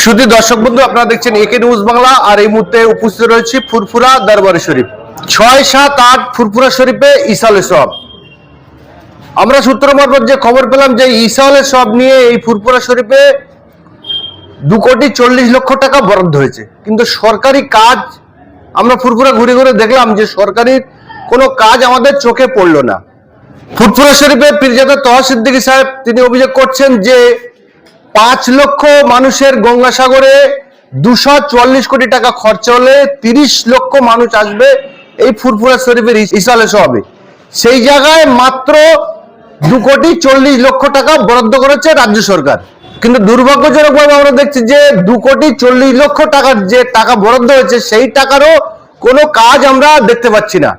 শুধু দর্শক বন্ধু, আপনারা দেখছেন একে নিউজ বাংলা। আর এই মুহূর্তে উপস্থিত রয়েছে ফুরফুরা দরবারে শরীফ 6, 7, 8 ফুরফুরা শরীফে ইসালের সব। আমরা সূত্র মারফত যে খবর পেলাম যে ইসালের সব নিয়ে এই ফুরফুরা শরীফে 2,40,00,000 টাকা বরাদ্দ হয়েছে, কিন্তু সরকারি কাজ আমরা ফুরফুরা ঘুরে ঘুরে দেখলাম যে সরকারি কোনো কাজ আমাদের চোখে পড়লো না। ফুরফুরা শরীফে পীরজাদা তহা সিদ্দিকী সাহেব তিনি অভিযোগ করছেন যে 5 লক্ষ মানুষের গঙ্গাসাগরে 244 কোটি টাকা খরচা হলে 30 লক্ষ মানুষ আসবে এই ফুরফুরা শরীফের ইসালে সবে। সেই জায়গায় মাত্র 2,40,00,000 টাকা বরাদ্দ করেছে রাজ্য সরকার। কিন্তু দুর্ভাগ্যজনকভাবে আমরা দেখছি যে 2,40,00,000 টাকার যে টাকা বরাদ্দ হয়েছে সেই টাকারও কোনো কাজ আমরা দেখতে পাচ্ছি না।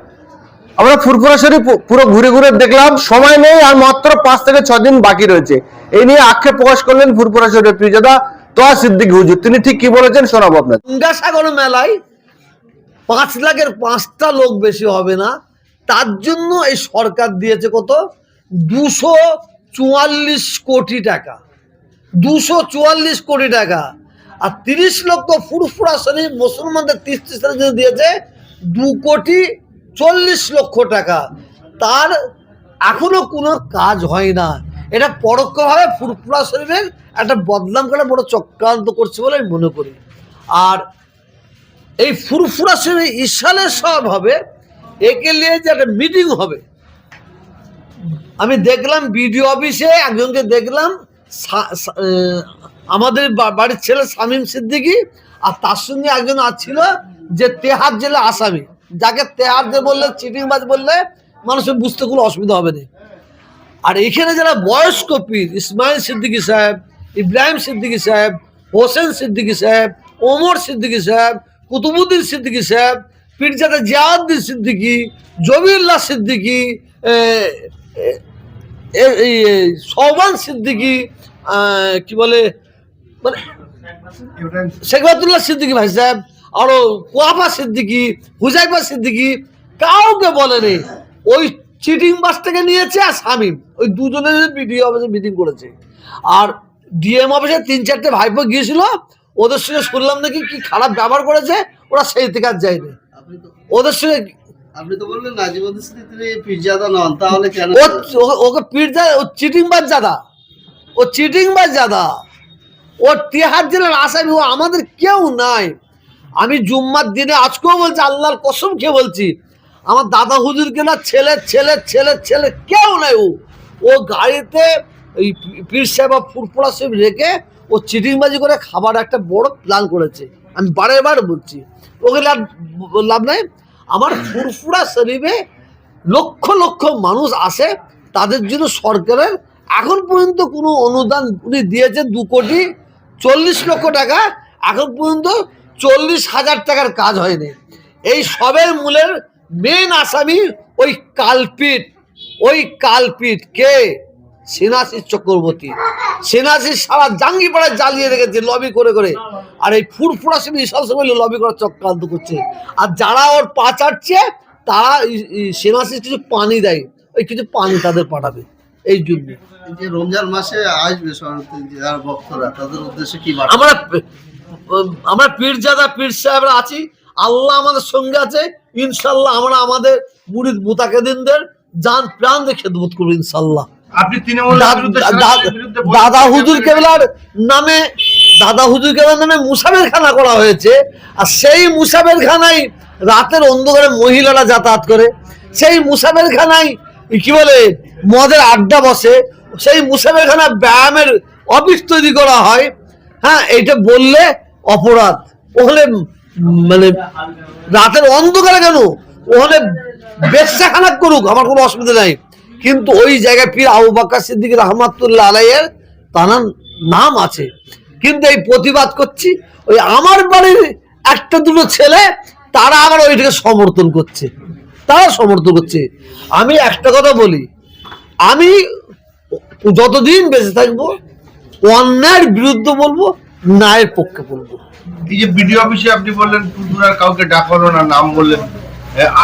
আমরা ফুরফুরা শরীফ পুরো ঘুরে ঘুরে দেখলাম, সময় নেই, আর মাত্র 5 থেকে 6 দিন বাকি রয়েছে। এই নিয়ে আক্ষেপ প্রকাশ করলেন ফুরফুরা শরীফের পীরজাদা তহা সিদ্দিকী হুজুর। তিনি ঠিক কি বলেছেন শোনাবো আপনার। গঙ্গাসাগর মেলায় 5 লাখের 5টা লোক বেশি হবে না, তার জন্য এই সরকার দিয়েছে কত 244 কোটি টাকা। 244 কোটি টাকা। আর 30 লক্ষ ফুরফুরা শরীফ মুসলমানদের 30 সালের জন্য দিয়েছে 2,40,00,000 টাকা। তার এখনো কোনো কাজ হয় না। এটা পরোক্ষভাবে ফুরফুরা শরীফের একটা বদনাম করে বড় চক্রান্ত করছে বলে আমি মনে করি। আর এই ফুরফুরা শরীফ ইসালের সব হবে, একে নিয়ে যে একটা মিটিং হবে। আমি দেখলাম বিডিও অফিসে একজনকে দেখলাম, আমাদের বাড়ির ছেলে শামীম সিদ্দিকী, আর তার সঙ্গে একজন ছিল যে তেহার জেলা আসামি, যাকে তেহার জেল বললে, চিটিংবাজ বললে মানুষের বুঝতে কোনো অসুবিধা হবে না। আর এখানে যারা বয়স্ক পীর, ইসমাইল সিদ্দিকী সাহেব, ইব্রাহিম সিদ্দিকী সাহেব, হোসেন সিদ্দিকী সাহেব, ওমর সিদ্দিকী সাহেব, কুতুবুদ্দিন সিদ্দিকী সাহেব, পীরজাদা জিয়াউদ্দিন সিদ্দিকী, জবিউল্লাহ সিদ্দিকী, সৌবান সিদ্দিকী, কি বলে মানে শেখবাতুল্লাহ সিদ্দিকী ভাই সাহেব, আরো কোয়াফা সিদ্দিকী, হুজাইফা সিদ্দিকী, কাউকে বলেনি। ওই চিটিং বাস থেকে নিয়েছে আর শামীম, ওই দুজনের বিডিও অফিসে মিটিং করেছে। আর ডিএম অফিসে 3-4টে ভাইপো গিয়েছিল, ওদের সঙ্গে শুনলাম নাকি কি খারাপ ব্যবহার করেছে, ওরা সেই থেকে আর যায়নি ওদের সঙ্গে। আপনি তো বললেন নাজিমুদ্দিন সিদ্দিকী পীরজাদা নন, তাহলে কেন ওকে পীরজাদা, ও চিটিংবাজ জাদা, ও চিটিংবাজ জাদা, ও তিহার জেলার আসামি, ও আমাদের কেউ নাই। আমি জুম্মার দিনে আজকেও বলছি, আল্লাহর কসম খেয়ে বলছি, আমার দাদা হুজুরকে না ছেলে ছেলে ছেলে ছেলে কেউ নাই। ও গাড়িতে ওই পীর সাহেব ফুরফুরা শরীফ রেখে ও চিটিংবাজি করে খাবার একটা বড় প্ল্যান করেছে। আমি বারে বার বলছি, ওকে লাভ নাই। আমার ফুরফুরা শরীফে লক্ষ লক্ষ মানুষ আসে, তাদের জন্য সরকারের এখন পর্যন্ত কোনো অনুদান উনি দিয়েছে 2,40,00,000 টাকা। এখন পর্যন্ত 40,000 টাকার কাজ হয়নি। এই সবের মূলের মেন আসামি ওই কালপিট কে? সেনাশিস চক্রবর্তী। সেনাশিস সারা জাঙ্গিপাড়ায় জ্বালিয়ে রেখেছে লবি করে করে। আর এই ফুরফুরা শরীফ সব সময় লবি করার চক্রান্ত করছে। আর যারা ওর পা চাটছে তারা সেনাশিস কিছু পানি দেয়, ওই কিছু পানি তাদের পাঠাবে। এই জন্য যে রমজান মাসে আসবে যারা ভক্তরা, তাদের উদ্দেশ্যে কি আমরা পীরজাদা পীর সাহেবরা আছি, আল্লাহ আমাদের সঙ্গে আছে। ইনশাল্লাহ আমরা আমাদের মুরিদ মুতাকিদিনদের জান প্রাণ দিয়ে খেদমত করবো ইনশাল্লাহ। আপনি দাদা হুজুর কেবলার নামে মুসাফের খানা করা হয়েছে। আর সেই মুসাফের খানায় রাতের অন্ধকারে মহিলারা যাতায়াত করে, সেই মুসাফের খানায় কি বলে মদের আড্ডা বসে, সেই মুসাফের খানা ব্যায়ামের অফিস তৈরি করা হয়। হ্যাঁ, এইটা বললে অপরাধ। ওখানে মানে রাতের অন্ধকারে কেন, ওখানে বেশ্যাখানা করুক, আমার কোনো অসুবিধা নাই। কিন্তু ওই জায়গায় পীর আবু বকর সিদ্দিকী রহমাতুল্লাহ আলাইহির তার নাম আছে। কিন্তু এই প্রতিবাদ করছি, ওই আমার বাড়ির 1-2 ছেলে তারা আবার ওইটাকে সমর্থন করছে, আমি একটা কথা বলি, আমি যতদিন বেঁচে থাকবো অন্যায়ের বিরুদ্ধে বলবো, ন্যায়ের পক্ষে বলবো। এই যে বিডিও অফিসে আপনি বললেন ফুরফুরার কাউকে ডাকানো না, নাম বললেন,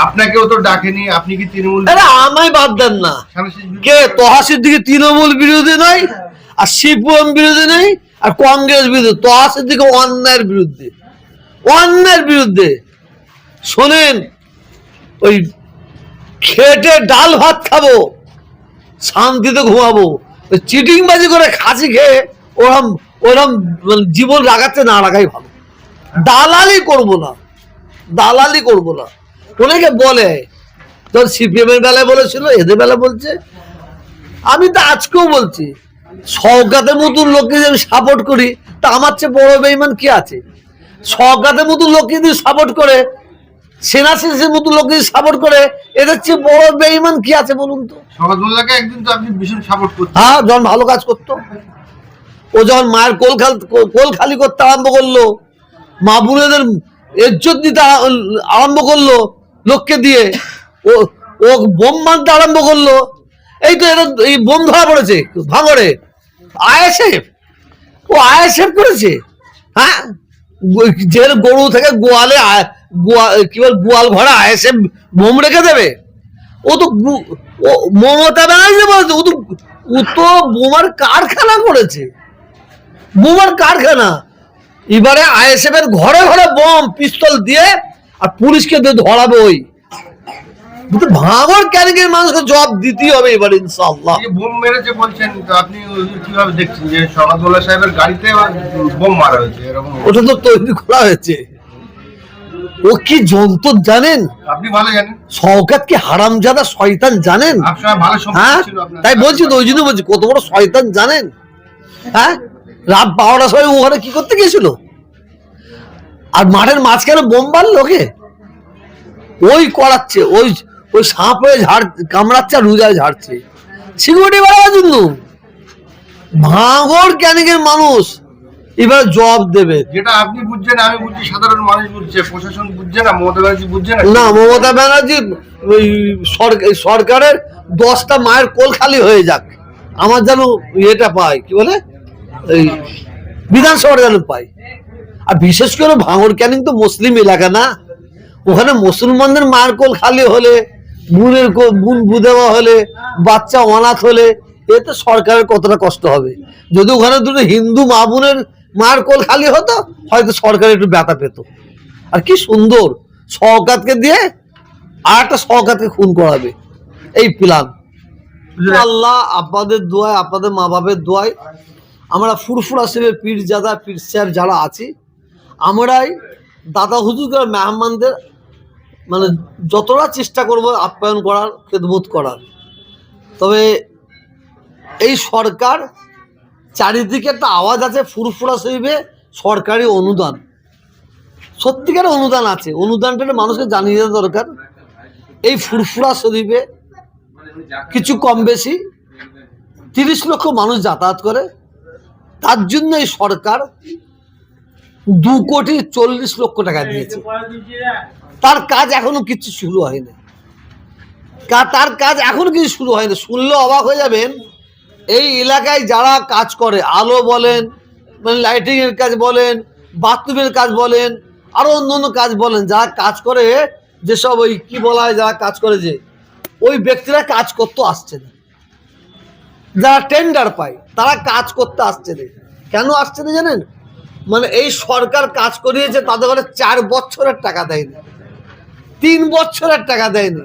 আপনাকেও তো ডাকেনি, আপনি কি তৃণমূল? আমায় বাদ দেন না, কে তহা সিদ্দিকী তৃণমূল বিরোধী নয়, আর সিপিএম বিরোধী নেই, আর কংগ্রেস বিরুদ্ধে তহাসের দিকে অন্যায়ের বিরুদ্ধে শোনেন, ওই খেটে ডাল ভাত খাবো, শান্তিতে ঘুমাবো, ওই চিটিংবাজি করে খাসি খেয়ে ওরম ওরম জীবন রাখাচ্ছে না রাখাই ভালো। দালালি করবো না। অনেকে বলে তোর সিপিএম এর বেলায় বলেছিল, এদের বেলা বলছে, আমি তো আজকেও বলছি শওকতের মতন লোককে যদি সাপোর্ট করি তা আমার চেয়ে বড় বেঈমান কি আছে? শওকতের মতন লোককে যদি সাপোর্ট করে, সেনা শেষের মতন লোককে যদি সাপোর্ট করে, এদের চেয়ে বড় বেঈমান কি আছে বলুন তো? শওকতুল্লাহকে একদিন তো আপনি ভীষণ সাপোর্ট করতেন। হ্যাঁ, যখন ভালো কাজ করতো, ও যখন মায়ের কোল খালি করতে আরম্ভ করলো, মা বোনেদের ইজ্জত দিতে আরম্ভ করলো লোককে দিয়ে, ও বোম মারতে আরম্ভ করলো, এই তো এরা এই বোম ধরা পড়েছে ভাঙড়ে, আইএসএফ করেছে। হ্যাঁ, যে গরু থেকে গোয়ালে কি বল গোয়াল ঘরে আইএসএফ বোম রেখে দেবে? ও তো মমতা ব্যানার্জি বলেছে, ও তো বোমার কারখানা করেছে, বোমার কারখানা। এবারে আইএসএফ এর ঘরে ঘরে বোম পিস্তল দিয়ে আর পুলিশকে দিয়ে ধরাবে। ওই ভাঙড় ক্যানিংয়ের মানুষকে জবাব দিতেই হবে এবার ইনশাআল্লাহ। বোম মেরেছে বলছেন, তো আপনি কিভাবে দেখছেন যে শওকতুল্লাহ সাহেবের গাড়িতে বোম মারা হয়েছে? এরকম ওটা তো তৈরি করা হয়েছে। ও কি যন্ত্র জানেন? আপনি ভালো জানেন। শওকত কি হারামজাদা শয়তান জানেন? আপনার ভালো হ্যাঁ, সম্পর্ক ছিল আপনার। তাই বলছি তো, ওই জন্য বলছি কত বড় শয়তান জানেন? হ্যাঁ, রাত 12টার সময় ওখানে কি করতে গেছিল? আর মাঠের মাঝখানে বোম মারল ওকে, ওই করাচ্ছে, ওই সাপ হয়ে কামড়াচ্ছে আর রোজায় ঝাড়ছে, সিকিউরিটি বাড়াবার জন্য। ভাঙড় ক্যানিংয়ের মানুষ এবার জবাব দেবে। যেটা আপনি বুঝছেন, আমি বুঝছি, সাধারণ মানুষ বুঝছে, প্রশাসন বুঝছে না, মমতা ব্যানার্জি বুঝছে না। না, মমতা ব্যানার্জি ওই সরকারের 10টা মায়ের কোল খালি হয়ে যাক, আমার যেন ইয়েটা পাই, কি বলে, এই বিধানসভার যেন পাই। আর বিশেষ করে ভাঙড় ক্যানিং তো মুসলিম এলাকা না, ওখানে মুসলমানদের মায়ের কোল খালি হলে, বোন বুধেওয়া হলে, বাচ্চা অনাথ হলে, এতে সরকারের কতটা কষ্ট হবে। যদি ওখানে দুটো হিন্দু মা বোনের মায়ের কোল খালি হতো, হয়তো সরকার একটু ব্যথা পেত। আর কি সুন্দর, শওকতকে দিয়ে আর একটা শওকতকে খুন করাবে, এই প্ল্যান। আল্লাহ আপনাদের দোয়ায়, আপনাদের মা বাপের দোয়ায় আমরা ফুরফুরা শরীফের পীরজাদা পীর সাহেব যারা আছি, আমরাই দাদা হুজুরদের মেহমানদের মানে যতটা চেষ্টা করব আপ্যায়ন করার, খেদমত করার। তবে এই সরকার চারিদিকে একটা আওয়াজ আছে, ফুরফুরা শরীফে সরকারি অনুদান, সত্যিকার অনুদান আছে, অনুদানটা মানুষকে জানিয়ে দেওয়া দরকার। এই ফুরফুরা শরীফে কিছু কম বেশি 30 লক্ষ মানুষ যাতায়াত করে, তার জন্য এই সরকার 2,40,00,000 টাকা দিয়েছে। তার কাজ এখনো কিছু শুরু হয়নি, শুনলে অবাক হয়ে যাবেন। এই এলাকায় যারা কাজ করে, আলো বলেন, মানে লাইটিং এর কাজ বলেন, বাথরুমের কাজ বলেন, আরো অন্য কাজ বলেন, যারা কাজ করে, যেসব ওই কি বলা হয়, যারা কাজ করে, যে ওই ব্যক্তিরা কাজ করতে আসছে না, যারা টেন্ডার পায় তারা কাজ করতে আসছে না। কেন আসছে না জানেন? মানে এই সরকার কাজ করিয়েছে, তাদের ঘরে 4 বছরের টাকা দেয়নি, 3 বছরের টাকা দেয়নি,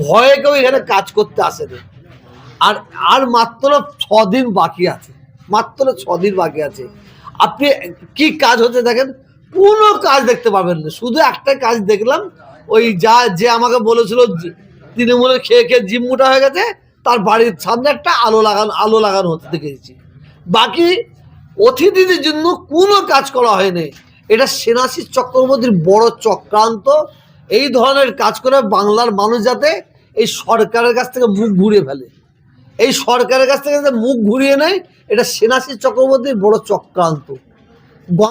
ভয়ে কেউ এখানে কাজ করতে আসে না। আর মাত্র 6 দিন বাকি আছে, আপনি কি কাজ হচ্ছে দেখেন, কোনো কাজ দেখতে পাবেন না। শুধু একটা কাজ দেখলাম, ওই যে আমাকে বলেছিল তৃণমূলে খেয়ে খেয়ে জিম মোটা হয়ে গেছে, তার বাড়ির সামনে একটা আলো লাগানো হতে দেখেছি। বাকি অতিথিদের জন্য কোনো কাজ করা হয়নি। এটা সেনাশী চক্রবর্তীর বড় চক্রান্ত। এই ধরনের কাজ করে বাংলার মানুষ যাতে এই সরকারের কাছ থেকে মুখ ঘুরিয়ে ফেলে, এই সরকারের কাছ থেকে যাতে মুখ ঘুরিয়ে নেয়, এটা সেনাশী চক্রবর্তীর বড় চক্রান্ত।